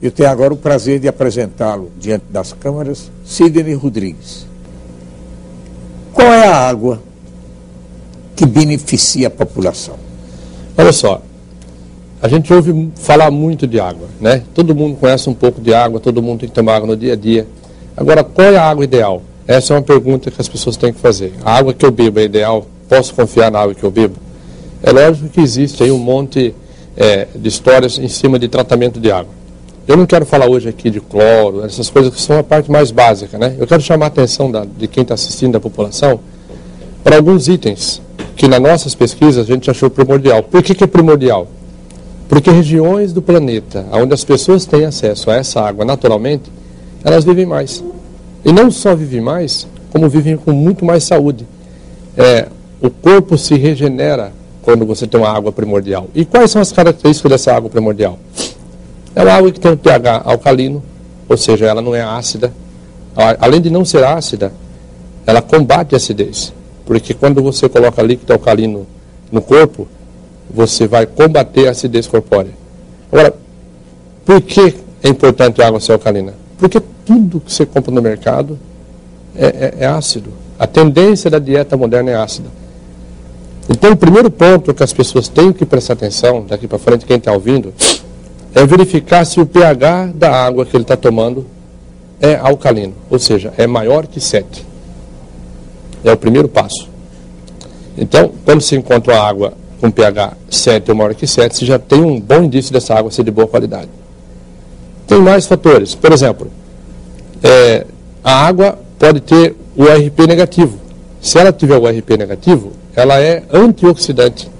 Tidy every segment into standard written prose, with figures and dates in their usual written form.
Eu tenho agora o prazer de apresentá-lo diante das câmeras, Sidney Rodrigues. Qual é a água que beneficia a população? Olha só, a gente ouve falar muito de água, né? Todo mundo conhece um pouco de água, todo mundo tem que tomar água no dia a dia. Agora, qual é a água ideal? Essa é uma pergunta que as pessoas têm que fazer. A água que eu bebo é ideal? Posso confiar na água que eu bebo? É lógico que existe aí um monte de histórias em cima de tratamento de água. Eu não quero falar hoje aqui de cloro, essas coisas que são a parte mais básica, né? Eu quero chamar a atenção de quem está assistindo, da população, para alguns itens que nas nossas pesquisas a gente achou primordial. Por que é primordial? Porque regiões do planeta onde as pessoas têm acesso a essa água naturalmente, elas vivem mais. E não só vivem mais, como vivem com muito mais saúde. O corpo se regenera quando você tem uma água primordial. E quais são as características dessa água primordial? É uma água que tem um pH alcalino, ou seja, ela não é ácida. Além de não ser ácida, ela combate a acidez. Porque quando você coloca líquido alcalino no corpo, você vai combater a acidez corpórea. Agora, por que é importante a água ser alcalina? Porque tudo que você compra no mercado é ácido. A tendência da dieta moderna é ácida. Então, o primeiro ponto que as pessoas têm que prestar atenção, daqui para frente, quem está ouvindo, é verificar se o pH da água que ele está tomando é alcalino, ou seja, é maior que 7. É o primeiro passo. Então, quando se encontra uma água com pH 7 ou maior que 7, você já tem um bom indício dessa água ser de boa qualidade. Tem mais fatores. Por exemplo, a água pode ter o ORP negativo. Se ela tiver o ORP negativo, ela é antioxidante.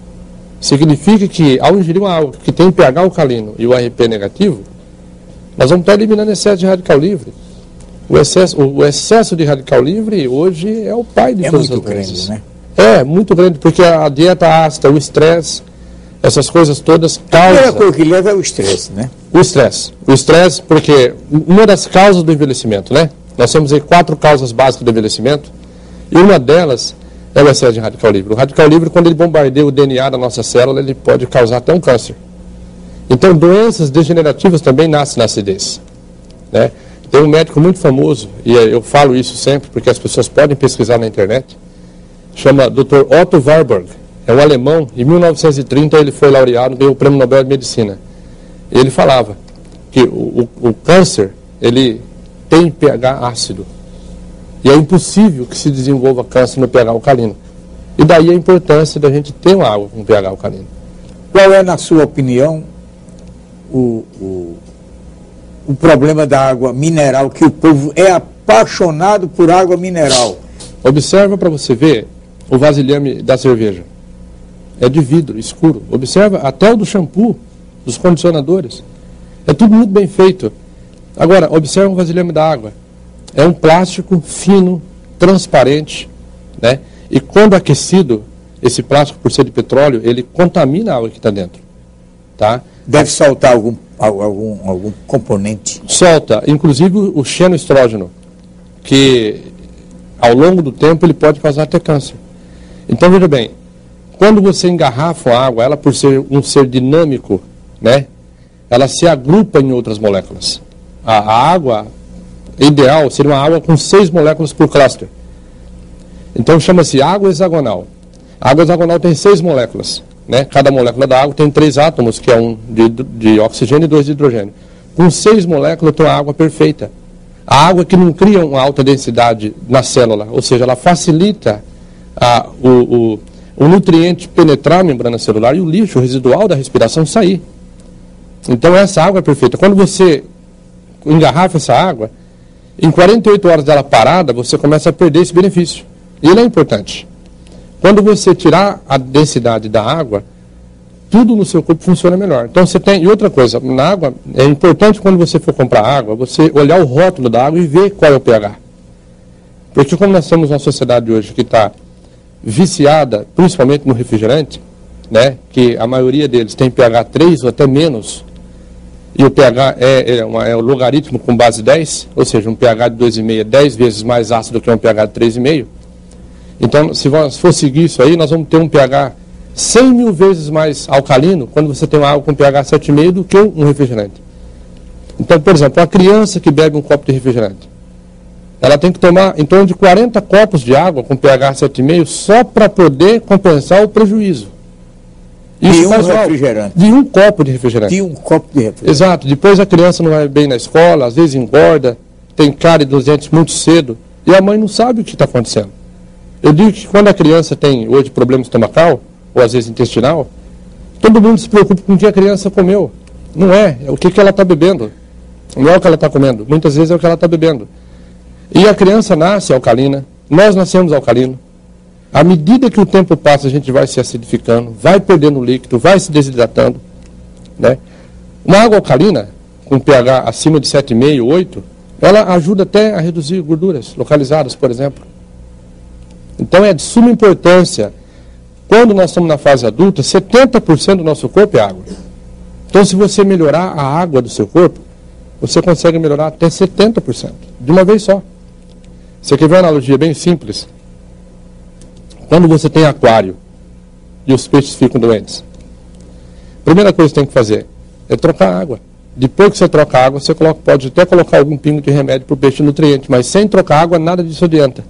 Significa que, ao ingerir uma água que tem pH alcalino e o ORP negativo, nós vamos estar eliminando excesso de radical livre. O excesso de radical livre hoje é o pai de todas as doenças. Né? É muito grande, porque a dieta ácida, o estresse, essas coisas todas causam... A primeira coisa que leva é o estresse, né? O estresse, porque uma das causas do envelhecimento, né? Nós temos aí 4 causas básicas do envelhecimento, e uma delas é o excesso de radical livre. O radical livre, quando ele bombardeia o DNA da nossa célula, ele pode causar até um câncer. Então, doenças degenerativas também nascem na acidez, né? Tem um médico muito famoso, e eu falo isso sempre, porque as pessoas podem pesquisar na internet, chama Dr. Otto Warburg, é um alemão, em 1930 ele foi laureado, ganhou o Prêmio Nobel de Medicina. Ele falava que o câncer, ele tem pH ácido, e é impossível que se desenvolva câncer no pH alcalino. E daí a importância da gente ter uma água com pH alcalino. Qual é, na sua opinião, o problema da água mineral, que o povo é apaixonado por água mineral? Observa para você ver o vasilhame da cerveja. É de vidro, escuro. Observa até o do shampoo, dos condicionadores. É tudo muito bem feito. Agora, observa o vasilhame da água. É um plástico fino, transparente, né? E quando aquecido, esse plástico, por ser de petróleo, ele contamina a água que está dentro. Tá? Deve soltar algum componente? Solta, inclusive o xenoestrógeno, que ao longo do tempo ele pode causar até câncer. Então, veja bem, quando você engarrafa a água, ela por ser um ser dinâmico, né, ela se agrupa em outras moléculas. A água ideal seria uma água com 6 moléculas por cluster. Então chama-se água hexagonal. A água hexagonal tem 6 moléculas. Né? Cada molécula da água tem 3 átomos, que é um de oxigênio e 2 de hidrogênio. Com 6 moléculas tem uma água perfeita. A água que não cria uma alta densidade na célula, ou seja, ela facilita o nutriente penetrar a membrana celular e o lixo residual da respiração sair. Então essa água é perfeita. Quando você engarrafa essa água, em 48 horas dela parada, você começa a perder esse benefício. E ele é importante. Quando você tirar a densidade da água, tudo no seu corpo funciona melhor. Então você tem... E outra coisa, na água, é importante quando você for comprar água, você olhar o rótulo da água e ver qual é o pH. Porque como nós temos uma sociedade hoje que está viciada, principalmente no refrigerante, né, que a maioria deles tem pH 3 ou até menos, e o pH é o logaritmo com base 10, ou seja, um pH de 2,5 é 10 vezes mais ácido que um pH de 3,5. Então, se for seguir isso aí, nós vamos ter um pH 100 mil vezes mais alcalino quando você tem uma água com pH 7,5 do que um refrigerante. Então, por exemplo, uma criança que bebe um copo de refrigerante, ela tem que tomar em torno de 40 copos de água com pH 7,5 só para poder compensar o prejuízo. Isso de um refrigerante. De um copo de refrigerante. De um copo de refrigerante. Exato. Depois a criança não vai bem na escola, às vezes engorda, tem cárie dos dentes muito cedo, e a mãe não sabe o que está acontecendo. Eu digo que quando a criança tem hoje problema estomacal, ou às vezes intestinal, todo mundo se preocupa com o que a criança comeu. Não é o que ela está bebendo. Não é o que ela está comendo. Muitas vezes é o que ela está bebendo. E a criança nasce alcalina, nós nascemos alcalino. À medida que o tempo passa, a gente vai se acidificando, vai perdendo líquido, vai se desidratando. Né? Uma água alcalina, com pH acima de 7,5, 8, ela ajuda até a reduzir gorduras localizadas, por exemplo. Então é de suma importância. Quando nós estamos na fase adulta, 70% do nosso corpo é água. Então, se você melhorar a água do seu corpo, você consegue melhorar até 70%, de uma vez só. Você quer ver uma analogia bem simples? Quando você tem aquário e os peixes ficam doentes, a primeira coisa que você tem que fazer é trocar a água. Depois que você troca a água, você pode até colocar algum pingo de remédio para o peixe nutriente, mas sem trocar água, nada disso adianta.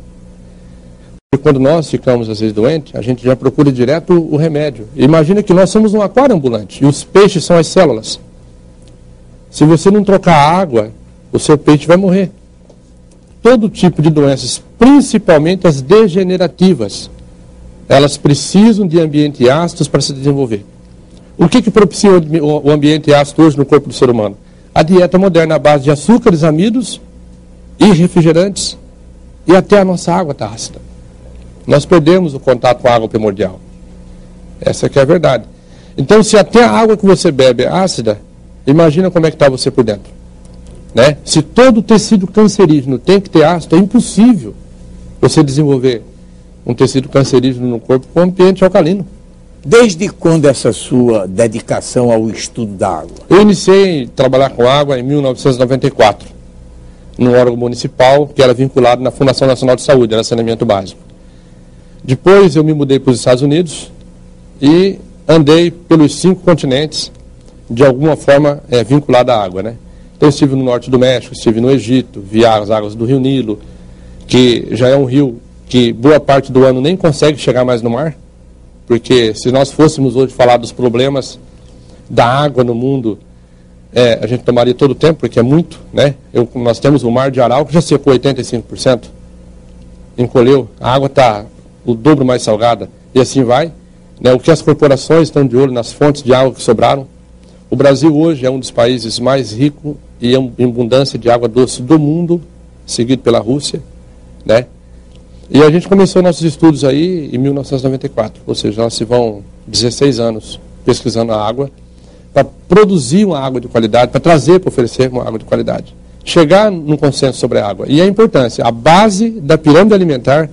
E quando nós ficamos, às vezes, doentes, a gente já procura direto o remédio. Imagina que nós somos um aquário ambulante e os peixes são as células. Se você não trocar a água, o seu peixe vai morrer. Todo tipo de doenças, principalmente as degenerativas, elas precisam de ambientes ácidos para se desenvolver. O que propicia o ambiente ácido hoje no corpo do ser humano? A dieta moderna à base de açúcares, amidos e refrigerantes, e até a nossa água está ácida. Nós perdemos o contato com a água primordial. Essa que é a verdade. Então, se até a água que você bebe é ácida, imagina como é que está você por dentro. Né? Se todo tecido cancerígeno tem que ter ácido, é impossível você desenvolver um tecido cancerígeno no corpo com ambiente alcalino. Desde quando essa sua dedicação ao estudo da água? Eu iniciei a trabalhar com água em 1994, num órgão municipal que era vinculado na Fundação Nacional de Saúde, era saneamento básico. Depois eu me mudei para os Estados Unidos e andei pelos 5 continentes, de alguma forma vinculado à água. Né? Então eu estive no norte do México, estive no Egito, vi as águas do Rio Nilo, que já é um rio que boa parte do ano nem consegue chegar mais no mar, porque se nós fôssemos hoje falar dos problemas da água no mundo, a gente tomaria todo o tempo, porque é muito, né? Nós temos o Mar de Aral, que já secou 85%, encolheu, a água está o dobro mais salgada, e assim vai. Né? O que as corporações estão de olho nas fontes de água que sobraram. O Brasil hoje é um dos países mais ricos e em abundância de água doce do mundo, seguido pela Rússia, né? E a gente começou nossos estudos aí em 1994, ou seja, nós se vão 16 anos pesquisando a água, para produzir uma água de qualidade, para trazer, para oferecer uma água de qualidade. Chegar num consenso sobre a água. E a importância, a base da pirâmide alimentar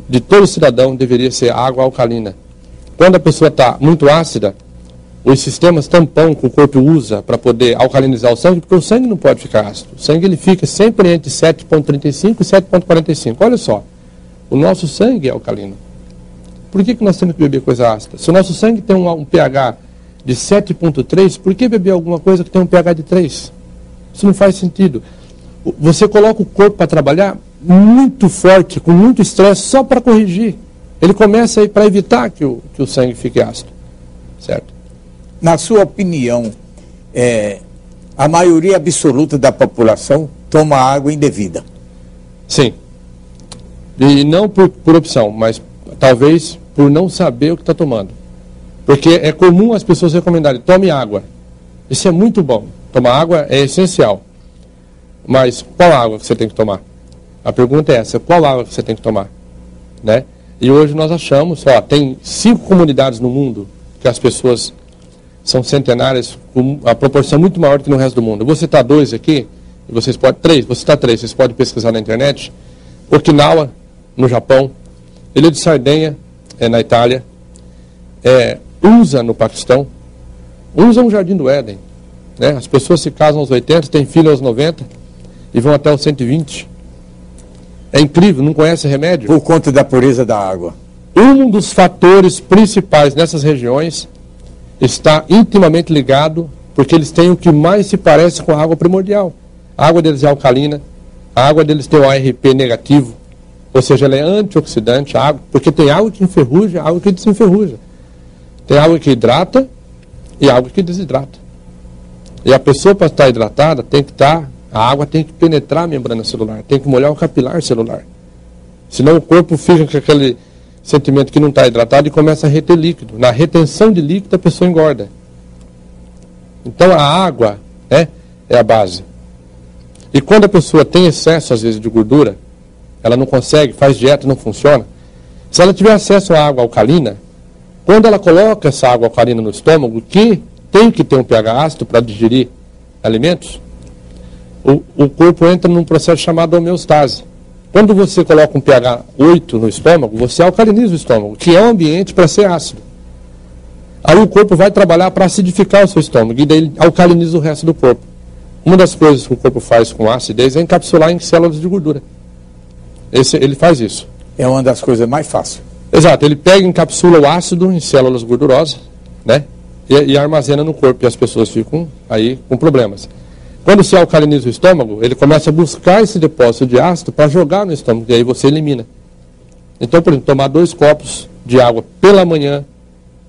de todo cidadão deveria ser água alcalina. Quando a pessoa está muito ácida, os sistemas tampão que o corpo usa para poder alcalinizar o sangue, porque o sangue não pode ficar ácido. O sangue ele fica sempre entre 7,35 e 7,45. Olha só, o nosso sangue é alcalino. Por que nós temos que beber coisa ácida? Se o nosso sangue tem um pH de 7,3, por que beber alguma coisa que tem um pH de 3? Isso não faz sentido. Você coloca o corpo para trabalhar muito forte, com muito estresse, só para corrigir. Ele começa aí para evitar que o sangue fique ácido. Certo? Na sua opinião, a maioria absoluta da população toma água indevida? Sim. E não por opção, mas talvez por não saber o que está tomando. Porque é comum as pessoas recomendarem, tome água. Isso é muito bom. Tomar água é essencial. Mas qual água que você tem que tomar? A pergunta é essa, qual água que você tem que tomar? Né? E hoje nós achamos, tem 5 comunidades no mundo que as pessoas são centenárias, com a proporção muito maior do que no resto do mundo. Eu vou citar 2 aqui, e vocês podem, 3, vou citar 3, vocês podem pesquisar na internet. Okinawa, no Japão, Ilha de Sardenha, na Itália, USA, no Paquistão. USA é um jardim do Éden. Né? As pessoas se casam aos 80, têm filhos aos 90 e vão até os 120. É incrível, não conhece remédio. Por conta da pureza da água. Um dos fatores principais nessas regiões está intimamente ligado, porque eles têm o que mais se parece com a água primordial. A água deles é alcalina, a água deles tem o ARP negativo, ou seja, ela é antioxidante, a água, porque tem água que enferruja, água que desenferruja. Tem água que hidrata e água que desidrata. E a pessoa, para estar hidratada, a água tem que penetrar a membrana celular, tem que molhar o capilar celular. Senão o corpo fica com aquele sentimento que não está hidratado e começa a reter líquido. Na retenção de líquido, a pessoa engorda. Então a água é a base. E quando a pessoa tem excesso, às vezes, de gordura, ela não consegue, faz dieta, não funciona. Se ela tiver acesso à água alcalina, quando ela coloca essa água alcalina no estômago, que tem que ter um pH ácido para digerir alimentos, o corpo entra num processo chamado homeostase. Quando você coloca um pH 8 no estômago, você alcaliniza o estômago, que é um ambiente para ser ácido. Aí o corpo vai trabalhar para acidificar o seu estômago, e daí ele alcaliniza o resto do corpo. Uma das coisas que o corpo faz com acidez é encapsular em células de gordura. Ele faz isso. É uma das coisas mais fáceis. Exato, ele pega e encapsula o ácido em células gordurosas, né? E armazena no corpo, e as pessoas ficam aí com problemas. Quando se alcaliniza o estômago, ele começa a buscar esse depósito de ácido para jogar no estômago, e aí você elimina. Então, por exemplo, tomar 2 copos de água pela manhã,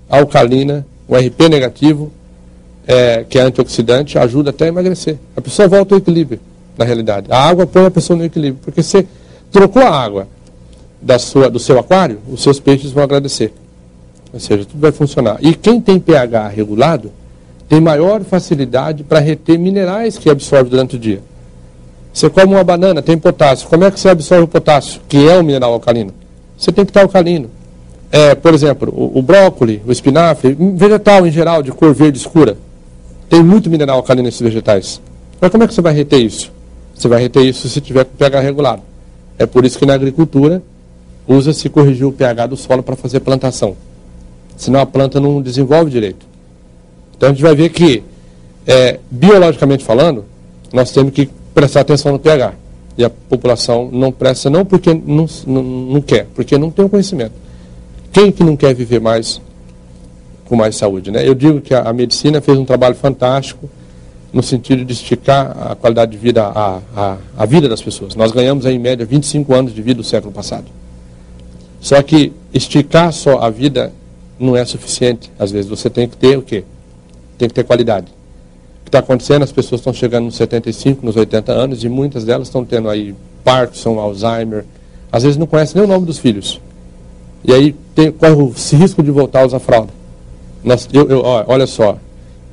alcalina, o RP negativo, que é antioxidante, ajuda até a emagrecer. A pessoa volta ao equilíbrio, na realidade. A água põe a pessoa no equilíbrio, porque você trocou a água do seu aquário, os seus peixes vão agradecer. Ou seja, tudo vai funcionar. E quem tem pH regulado, tem maior facilidade para reter minerais que absorve durante o dia. Você come uma banana, tem potássio. Como é que você absorve o potássio, que é um mineral alcalino? Você tem que estar alcalino. Por exemplo, o brócolis, o espinafre, vegetal em geral, de cor verde escura, tem muito mineral alcalino nesses vegetais. Mas como é que você vai reter isso? Você vai reter isso se tiver com pH regulado. É por isso que na agricultura usa-se corrigir o pH do solo para fazer plantação. Senão a planta não desenvolve direito. Então a gente vai ver que, biologicamente falando, nós temos que prestar atenção no pH. E a população não presta, não porque não quer, porque não tem o conhecimento. Quem que não quer viver mais com mais saúde, né? Eu digo que a medicina fez um trabalho fantástico no sentido de esticar a qualidade de vida, a vida das pessoas. Nós ganhamos em média 25 anos de vida do século passado. Só que esticar só a vida não é suficiente. Às vezes você tem que ter o quê? Tem que ter qualidade. O que está acontecendo, as pessoas estão chegando nos 75, nos 80 anos, e muitas delas estão tendo aí Parkinson, Alzheimer, às vezes não conhecem nem o nome dos filhos. E aí corre o risco de voltar a usar fralda. Olha só,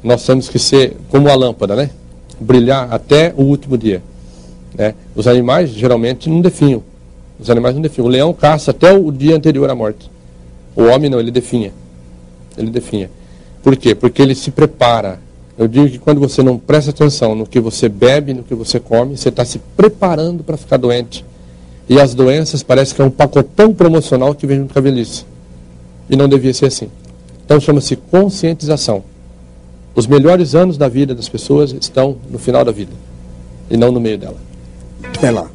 nós temos que ser como a lâmpada, né? Brilhar até o último dia. Né? Os animais geralmente não definham. Os animais não definham. O leão caça até o dia anterior à morte. O homem não, ele definha. Ele definha. Por quê? Porque ele se prepara. Eu digo que quando você não presta atenção no que você bebe, no que você come, você está se preparando para ficar doente. E as doenças parece que é um pacotão promocional que vem junto com a velhice. E não devia ser assim. Então chama-se conscientização. Os melhores anos da vida das pessoas estão no final da vida. E não no meio dela. Até lá.